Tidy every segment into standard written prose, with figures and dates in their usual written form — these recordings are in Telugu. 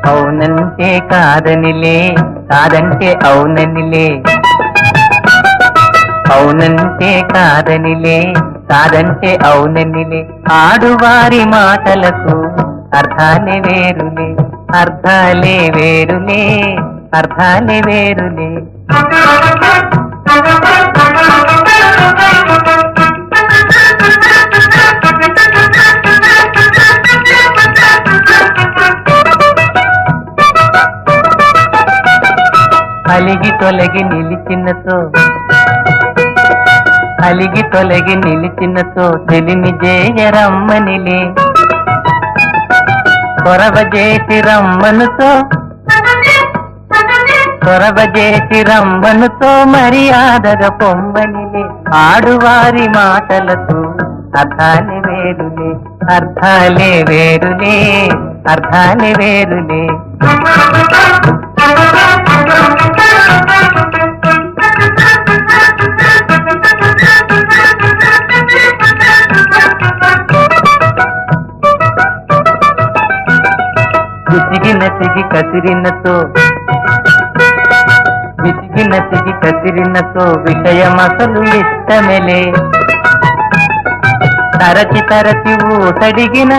అవునంటే కాదనిలే, కాదంటే అవుననిలే. అవునంటే కాదనిలే, కాదంటే అవుననిలే. ఆడువారి మాటలకు అర్థాలే వేరులే, అర్థాలే వేరులే, అర్థాలే వేరులే. అలిగి తొలగి నిలిచినతో, అలిగి తొలగి నిలిచినతో తెలిమి జేయరమ్మనిలే. కొరవజేసి రమ్మనుతో, కొరవజేసి రమ్మనుతో మర్యాదగా పొమ్మనిలే. ఆడువారి మాటలకు అర్థాలే వేరులే, అర్థాలే వేరులే, అర్థాలే వేరులే. విసిగినసిగి కసిరినతో, విసిగినసిగి కసిరినతో విషయమసలు ఇష్టమెలే. తరచి తరచి ఊతడిగిన,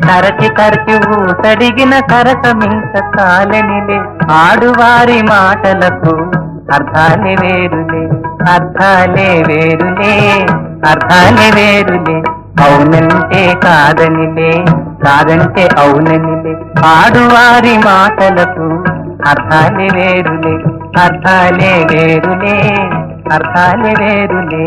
తరచి తరచి ఊతడిగిన సరసమింక కాలనిలే. ఆడువారి మాటలకు అర్థాలే వేరులే, అర్థాలే వేరులే, అర్థాలే వేరులే. అవునంటే కాదనిలే, కాదంటే అవుననిలే. ఆడువారి మాటలకు అర్థాలే వేరులే, అర్థాలే వేరులే, అర్థాలే వేరులే.